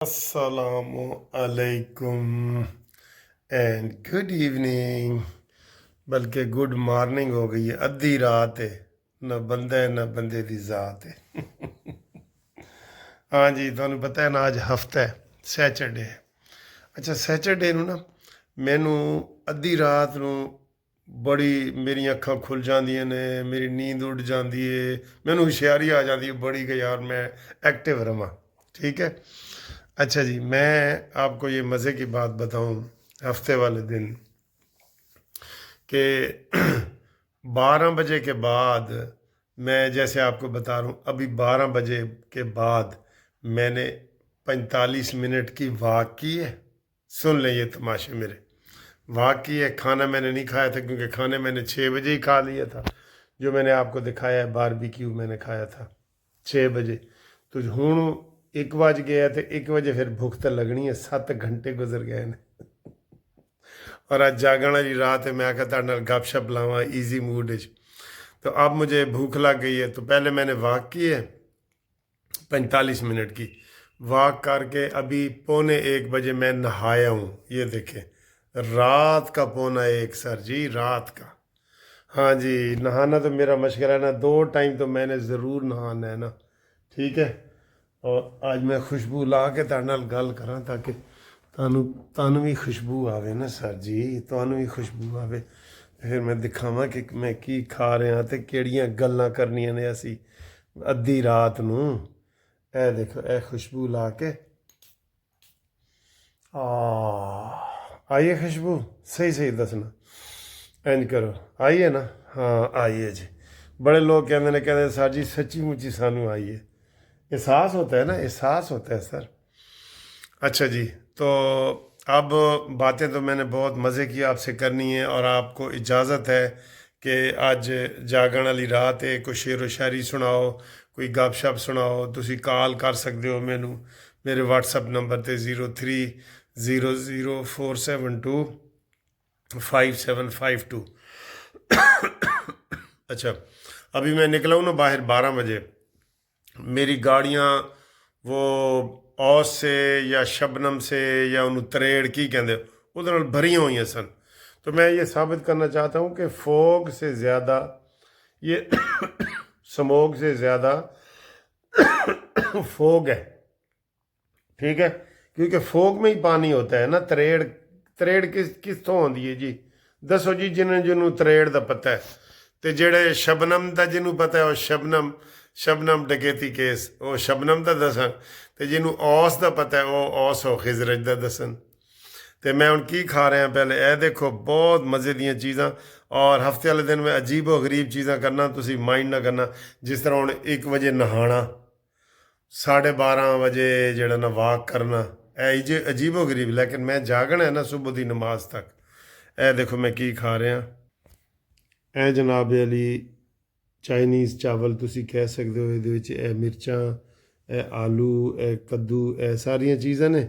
Assalamu alaikum and good evening بلکہ good morning ہو گئی ہے ادھی رات ہے نہ بندہ ہے نہ بندے دی ذات ہے ہاں جی تمہیں پتہ ہے نا آج ہفتہ ہے سیچرڈے ہے اچھا سیچرڈے نو نا مینو ادھی رات نو بڑی میری اکھاں کھل جاندیاں نے میری نیند اڑ جاندی ہے مینو ہوشیاری آ جاندی ہے بڑی کہ یار میں ایکٹیو رہاں ٹھیک ہے اچھا جی میں آپ کو یہ مزے کی بات بتاؤں ہفتے والے دن کہ 12 بجے کے بعد میں جیسے آپ کو بتا رہا ہوں ابھی 12 بجے کے بعد میں نے 45 منٹ کی واک کی ہے سن لیں یہ تماشے میرے واک کی ہے کھانا میں نے نہیں کھایا تھا کیونکہ کھانے میں نے 6 بجے ہی کھا لیا تھا جو میں نے آپ کو دکھایا ہے باربیکیو میں نے کھایا تھا 6 بجے تو ہوں 1 بج گیا تو 1 بجے پھر بھوک تو لگنی ہے 7 گھنٹے گزر گئے نے اور آج جاگن والی رات ہے میں آخر تھا گپ شپ لاواں ایزی موڈ تو اب مجھے بھوک لگ گئی ہے تو پہلے میں نے واک کی ہے 45 منٹ کی واک کر کے ابھی 1:45 میں نہایا ہوں یہ دیکھیں رات کا 1:45 سر جی رات کا ہاں جی نہانا تو میرا مشغلہ ہے نا 2 ٹائم تو میں نے ضرور نہانا ہے نا ٹھیک ہے اور آج میں خوشبو لا کے تہاڈے نال گل کراں تاکہ تانوں بھی خوشبو آوے نا سر جی تانوں بھی خوشبو آوے پھر میں دکھاواں کہ میں کی کھا رہا تے کیڑیاں گلاں کرنیاں نے اسی ادھی رات نو اے دیکھو اے خوشبو لا کے آئیے خوشبو صحیح صحیح دسنا اینج کرو آئیے نا ہاں آئیے جی بڑے لوگ کہتے سر جی سچی مچی سانوں آئیے احساس ہوتا ہے نا احساس ہوتا ہے سر اچھا جی تو اب باتیں تو میں نے بہت مزے کی آپ سے کرنی ہے اور آپ کو اجازت ہے کہ آج جاگن والی رات ہے کوئی شعر و شاعری سناؤ کوئی گپ شپ سناؤ تسی کال کر سکتے ہو مینو میرے واٹسپ نمبر تے 030004725752 اچھا ابھی میں نکلا ہوں نا باہر 12 بجے میری گاڑیاں وہ اوس سے یا شبنم سے یا انہوں تریڑ کی کہندے وہ بھریاں ہوئی سن تو میں یہ ثابت کرنا چاہتا ہوں کہ فوگ سے زیادہ یہ سموگ سے زیادہ فوگ ہے ٹھیک ہے کیونکہ فوگ میں ہی پانی ہوتا ہے نا تریڑ کس تو ہوندی ہے جی دسو جی جنہوں تریڑ دا پتہ ہے تے جڑے شبنم دا جنہوں پتہ ہے وہ شبنم ڈکیتی کیس وہ شبنم دا دسن تے جنہوں اوس دا پتہ ہے وہ اوس ہو خزرج دا دسن تے میں ان کی کھا رہے ہیں پہلے اے دیکھو بہت مزے دیاں چیزاں اور ہفتے والے دن میں عجیب و غریب چیزاں کرنا تسی مائنڈ نہ کرنا جس طرح ہوں 1 بجے نہانا 12:30 بجے جڑا نا واک کرنا اے عجیب و غریب لیکن میں جاگنا ہے نا صبح دی نماز تک اے دیکھو میں کی کھا رہا اے جناب علی چائنیز چاول تسی کہہ سکتے ہو یہ اے مرچاں اے آلو اے کدو اے ساریاں چیزاں نے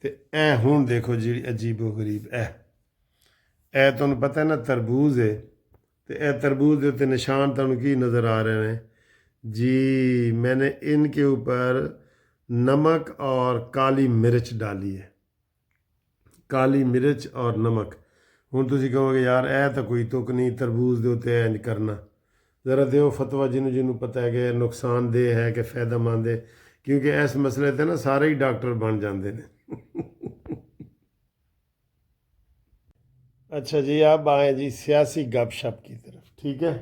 تے اے ہون دیکھو جی عجیب و غریب اے تمہیں پتہ ہے نا تربوز ہے تے اے تربوز دے تے نشان تمہیں کی نظر آ رہے ہیں جی میں نے ان کے اوپر نمک اور کالی مرچ ڈالی ہے کالی مرچ اور نمک ہوں تسی کہو گے یار اے تو کوئی تک نہیں تربوز دے تے اینج کرنا ذرا دیو فتویٰ جنوں پتہ ہے کہ نقصان دہ ہے کہ فائدہ مند ہے کیونکہ اس مسئلے تے نا سارے ہی ڈاکٹر بن جاندے نے اچھا جی اب آئیں جی سیاسی گپ شپ کی طرف ٹھیک ہے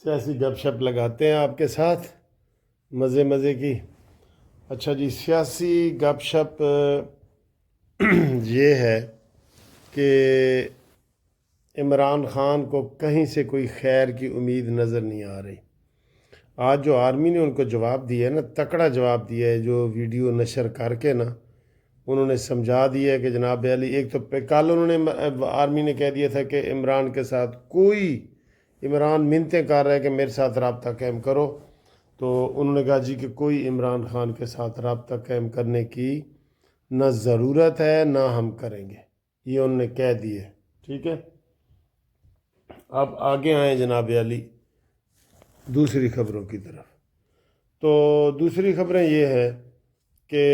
سیاسی گپ شپ لگاتے ہیں آپ کے ساتھ مزے کی اچھا جی سیاسی گپ شپ یہ ہے کہ عمران خان کو کہیں سے کوئی خیر کی امید نظر نہیں آ رہی آج جو آرمی نے ان کو جواب دیا ہے نا تکڑا جواب دیا ہے جو ویڈیو نشر کر کے نا انہوں نے سمجھا دیا ہے کہ جناب علی ایک تو کل انہوں نے آرمی نے کہہ دیا تھا کہ عمران کے ساتھ عمران منتیں کر رہا ہے کہ میرے ساتھ رابطہ قائم کرو تو انہوں نے کہا جی کہ کوئی عمران خان کے ساتھ رابطہ قائم کرنے کی نہ ضرورت ہے نہ ہم کریں گے یہ انہوں نے کہہ دیا ٹھیک ہے اب آگے آئیں جناب علی دوسری خبروں کی طرف تو دوسری خبریں یہ ہیں کہ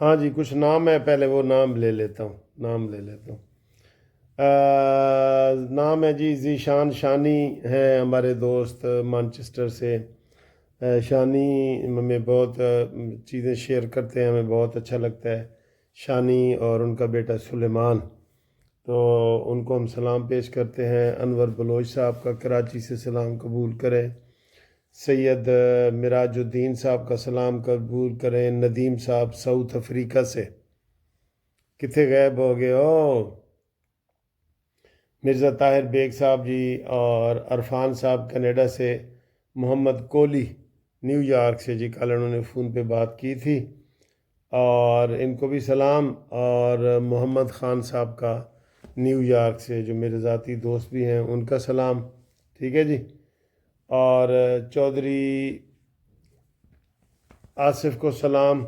ہاں جی کچھ نام ہے، پہلے وہ نام لے لیتا ہوں، نام ہے جی ذیشان شانی ہیں ہمارے دوست مانچسٹر سے۔ شانی ہمیں بہت چیزیں شیئر کرتے ہیں، ہمیں بہت اچھا لگتا ہے شانی اور ان کا بیٹا سلیمان، تو ان کو ہم سلام پیش کرتے ہیں۔ انور بلوچ صاحب کا کراچی سے سلام قبول کریں، سید مراج الدین صاحب کا سلام قبول کریں، ندیم صاحب ساؤتھ افریقہ سے، کتنے غائب ہو گئے ہو، مرزا طاہر بیگ صاحب جی، اور عرفان صاحب کینیڈا سے، محمد کولی نیو یارک سے جی، کل انہوں نے فون پہ بات کی تھی، اور ان کو بھی سلام، اور محمد خان صاحب کا نیو یارک سے جو میرے ذاتی دوست بھی ہیں ان کا سلام، ٹھیک ہے جی، اور چودھری آصف کو سلام،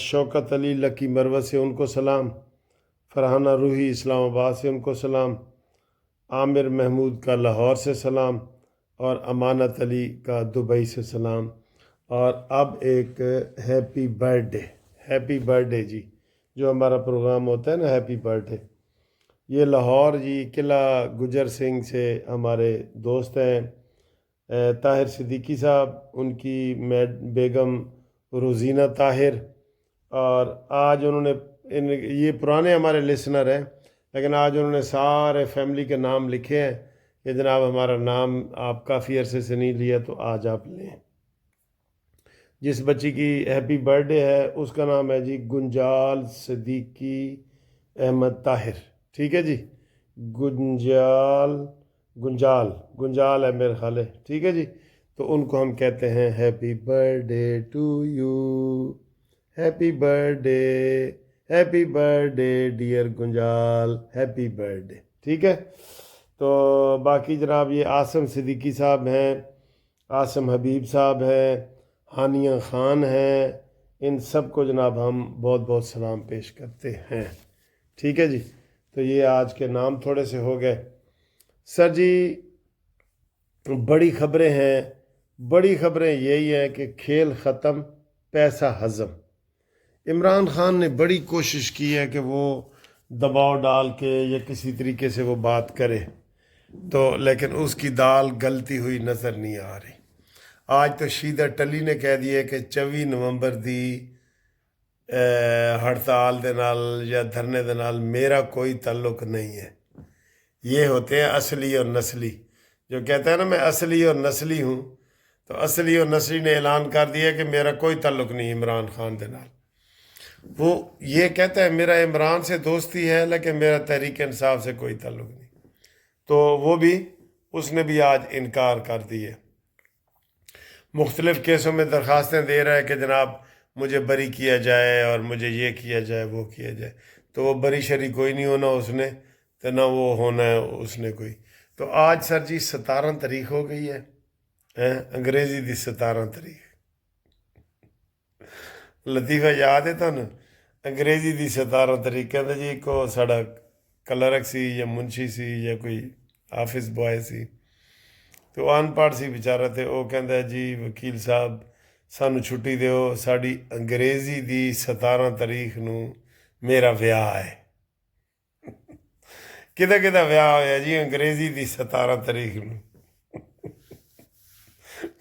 شوکت علی لکی مروت سے ان کو سلام، فرحانہ روحی اسلام آباد سے ان کو سلام، عامر محمود کا لاہور سے سلام، اور امانت علی کا دبئی سے سلام۔ اور اب ایک ہیپی برتھ ڈے جی، جو ہمارا پروگرام ہوتا ہے نا ہیپی برتھ ڈے، یہ لاہور جی قلعہ گجر سنگھ سے ہمارے دوست ہیں، طاہر صدیقی صاحب، ان کی بیگم روزینہ طاہر، اور آج انہوں نے یہ پرانے ہمارے لسنر ہیں، لیکن آج انہوں نے سارے فیملی کے نام لکھے ہیں کہ جناب ہمارا نام آپ کافی عرصے سے نہیں لیا تو آج آپ لیں۔ جس بچی کی ہیپی برتھ ڈے ہے اس کا نام ہے جی گنجال صدیقی احمد طاہر، ٹھیک ہے جی، گنجال ہے میرے خیال ہے، ٹھیک ہے جی، تو ان کو ہم کہتے ہیں happy birthday to you, happy birthday dear گنجال، ہیپی برتھ ڈے، ٹھیک ہے۔ تو باقی جناب یہ عاصم صدیقی صاحب ہیں، عاصم حبیب صاحب ہیں، ہانیہ خان ہیں، ان سب کو جناب ہم بہت بہت سلام پیش کرتے ہیں، ٹھیک ہے جی۔ تو یہ آج کے نام تھوڑے سے ہو گئے سر جی۔ بڑی خبریں یہی ہیں کہ کھیل ختم پیسہ ہضم۔ عمران خان نے بڑی کوشش کی ہے کہ وہ دباؤ ڈال کے یا کسی طریقے سے وہ بات کرے، تو لیکن اس کی دال گلتی ہوئی نظر نہیں آ رہی۔ آج تو شیدہ ٹلی نے کہہ دیا کہ 24 نومبر دی ہڑتال دے نال یا دھرنے دے نال میرا کوئی تعلق نہیں ہے۔ یہ ہوتے ہیں اصلی اور نسلی، جو کہتا ہے نا میں اصلی اور نسلی ہوں، تو اصلی اور نسلی نے اعلان کر دیا کہ میرا کوئی تعلق نہیں عمران خان دے نال۔ وہ یہ کہتا ہے میرا عمران سے دوستی ہے لیکن میرا تحریک انصاف سے کوئی تعلق نہیں، تو وہ بھی اس نے بھی آج انکار کر دی ہے۔ مختلف کیسوں میں درخواستیں دے رہا ہے کہ جناب مجھے بری کیا جائے اور مجھے یہ کیا جائے وہ کیا جائے، تو وہ بری شری کوئی نہیں ہونا اس نے، تو نہ وہ ہونا ہے اس نے کوئی۔ تو آج سر جی 17 تاریخ ہو گئی ہے، انگریزی دی 17 تاریخ، لطیفہ یاد ہے تو نا، انگریزی دی 17 تاریخ کہتے جی کو ساڑا کلرک سی یا منشی سی یا کوئی آفس بوائے سی، تو ان پڑھ سی بیچارہ تھے، وہ کہندا جی وکیل صاحب سانو چھٹی دیو، ساڑی انگریزی دی 17 تاریخ نو میرا ویاہ ہے۔ کدھا ویاہ ہویا جی انگریزی دی 17 تاریخ نو؟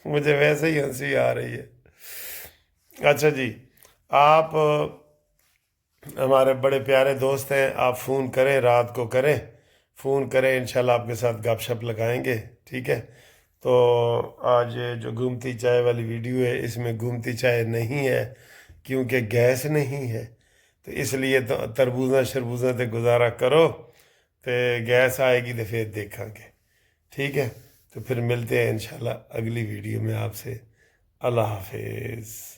مجھے ویسے ہی ہنسی آ رہی ہے۔ اچھا جی، آپ ہمارے بڑے پیارے دوست ہیں، آپ فون کریں، رات کو کریں، فون کریں، انشاءاللہ آپ کے ساتھ گپ شپ لگائیں گے، ٹھیک ہے۔ تو آج جو گومتی چائے والی ویڈیو ہے اس میں گومتی چائے نہیں ہے کیونکہ گیس نہیں ہے، تو اس لیے تو تربوزاں شربوزاں تے گزارا کرو، تے گیس آئے گی تو پھر دیکھیں گے، ٹھیک ہے۔ تو پھر ملتے ہیں انشاءاللہ اگلی ویڈیو میں آپ سے۔ اللہ حافظ۔